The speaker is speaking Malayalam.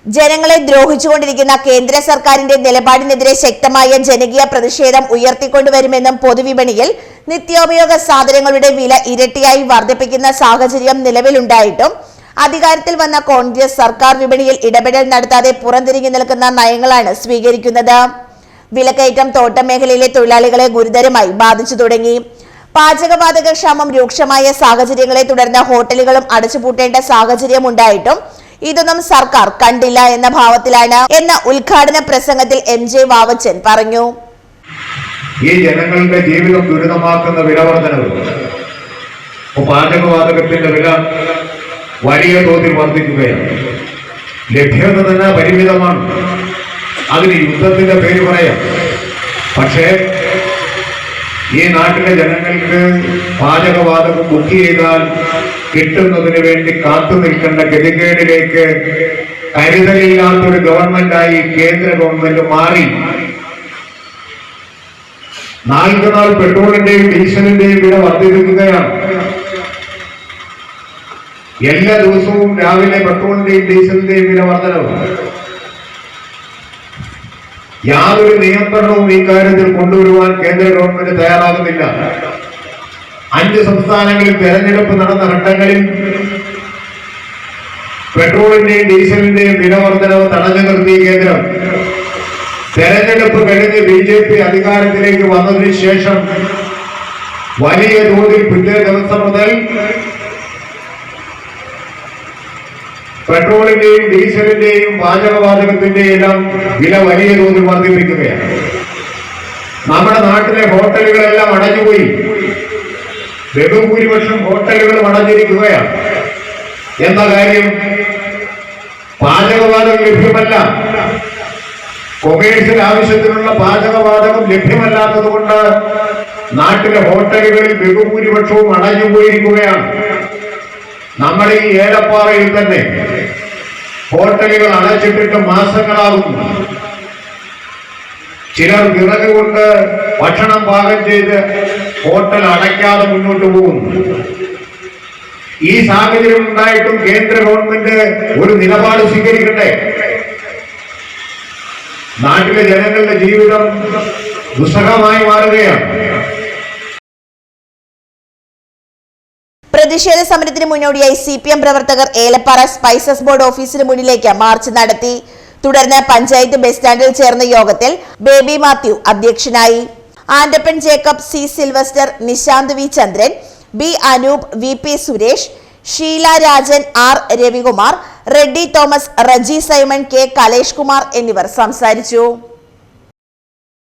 ജനങ്ങളെ ദ്രോഹിച്ചുകൊണ്ടിരിക്കുന്ന കേന്ദ്ര സർക്കാരിന്റെ നിലപാടിനെതിരെ ശക്തമായ ജനകീയ പ്രതിഷേധം ഉയർത്തിക്കൊണ്ടുവരുമെന്നും പൊതുവിപണിയിൽ നിത്യോപയോഗ സാധനങ്ങളുടെ വില ഇരട്ടിയായി വർദ്ധിപ്പിക്കുന്ന സാഹചര്യം നിലവിലുണ്ടായിട്ടും അധികാരത്തിൽ വന്ന കോൺഗ്രസ് സർക്കാർ വിപണിയിൽ ഇടപെടൽ നടത്താതെ പുറംതിരിഞ്ഞു നിൽക്കുന്ന നയങ്ങളാണ് സ്വീകരിക്കുന്നത്. വിലക്കയറ്റം തോട്ടം മേഖലയിലെ തൊഴിലാളികളെ ഗുരുതരമായി ബാധിച്ചു തുടങ്ങി. പാചകവാതക ക്ഷാമം രൂക്ഷമായ സാഹചര്യങ്ങളെ തുടർന്ന് ഹോട്ടലുകളും അടച്ചുപൂട്ടേണ്ട സാഹചര്യം ഉണ്ടായിട്ടും ഇതൊന്നും സർക്കാർ കണ്ടില്ല എന്ന ഭാവത്തിലാണ് എന്ന ഉദ്ഘാടന പ്രസംഗത്തിൽ MJ വാവച്ചൻ പറഞ്ഞു. ഈ ജനങ്ങളുടെ ജീവിതം ദുരിതമാക്കുന്ന വിലവർദ്ധനവ്, പാചകവാതകത്തിന്റെ വില വലിയ തോതിൽ വർദ്ധിക്കുകയാണ്. ലഭ്യത തന്നെ പരിമിതമാണ്. അതിന് യുദ്ധത്തിന്റെ പേര് പറയാം. പക്ഷേ ഈ നാട്ടിലെ ജനങ്ങൾക്ക് പാചകവാതകം ബുക്ക് ചെയ്താൽ കിട്ടുന്നതിന് വേണ്ടി കാത്തു നിൽക്കേണ്ട ഗതികേടിലേക്ക് കരുതലില്ലാത്തൊരു ഗവൺമെന്റായി കേന്ദ്ര ഗവൺമെന്റ് മാറി. നാൾ പെട്രോളിന്റെയും ഡീസലിന്റെയും വില വർദ്ധിപ്പിക്കുകയാണ്. എല്ലാ ദിവസവും രാവിലെ പെട്രോളിന്റെയും ഡീസലിന്റെയും വില വർധനവ്. യാതൊരു നിയന്ത്രണവും ഇക്കാര്യത്തിൽ കൊണ്ടുവരുവാൻ കേന്ദ്ര ഗവൺമെന്റ് തയ്യാറാകുന്നില്ല. 5 സംസ്ഥാനങ്ങളിൽ തെരഞ്ഞെടുപ്പ് നടന്ന ഘട്ടങ്ങളിൽ പെട്രോളിന്റെയും ഡീസലിന്റെയും വില വർധനവ് തടഞ്ഞു നിർത്തിയ കേന്ദ്രം തെരഞ്ഞെടുപ്പ് കഴിഞ്ഞ് BJP അധികാരത്തിലേക്ക് വന്നതിന് ശേഷം വലിയ തോതിൽ പിറ്റേ ദിവസം മുതൽ പെട്രോളിന്റെയും ഡീസലിന്റെയും പാചകവാതകത്തിന്റെയും എല്ലാം വില വലിയ തോതിൽ വർദ്ധിപ്പിക്കുകയാണ്. നമ്മുടെ നാട്ടിലെ ഹോട്ടലുകളെല്ലാം അടഞ്ഞുപോയി. ബഹുഭൂരിപക്ഷം ഹോട്ടലുകളും അടഞ്ഞിരിക്കുകയാണ്. എന്ന കാര്യം പാചകവാതകം ലഭ്യമല്ല. കൊമേഴ്സ്യൽ ആവശ്യത്തിനുള്ള പാചകവാതകം ലഭ്യമല്ലാത്തത് കൊണ്ട് നാട്ടിലെ ഹോട്ടലുകളിൽ ബഹുഭൂരിപക്ഷവും അടഞ്ഞുപോയിരിക്കുകയാണ്. നമ്മുടെ ഈ ഏലപ്പാറയിൽ തന്നെ ഹോട്ടലുകൾ അടച്ചിട്ടിട്ട് മാസങ്ങളാകുന്നു. ചിലർ വിറക് കൊണ്ട് ഭക്ഷണം പാകം ചെയ്ത് ഹോട്ടൽ അടയ്ക്കാതെ മുന്നോട്ട് പോകുന്നു. ഈ സാഹചര്യം ഉണ്ടായിട്ടും കേന്ദ്ര ഗവൺമെന്റ് ഒരു നിലപാട് സ്വീകരിക്കട്ടെ. നാട്ടിലെ ജനങ്ങളുടെ ജീവിതം ദുസ്സഹമായി മാറുകയാണ്. പ്രതിഷേധ സമരത്തിന് മുന്നോടിയായി CPM പ്രവർത്തകർ ഏലപ്പാറ സ്പൈസസ് ബോർഡ് ഓഫീസിന് മുന്നിലേക്ക് മാർച്ച് നടത്തി. തുടർന്ന് പഞ്ചായത്ത് ബസ് സ്റ്റാൻഡിൽ ചേർന്ന യോഗത്തിൽ ബേബി മാത്യു അധ്യക്ഷനായി. Andappan Jacob, C Sylvester, Nishanth V Chandran, B Anoop, VP Suresh, Sheela Rajan, R Ravikumar, Reddy Thomas, Reji Simon, K Kalesh Kumar എന്നിവർ സംസാരിച്ചു.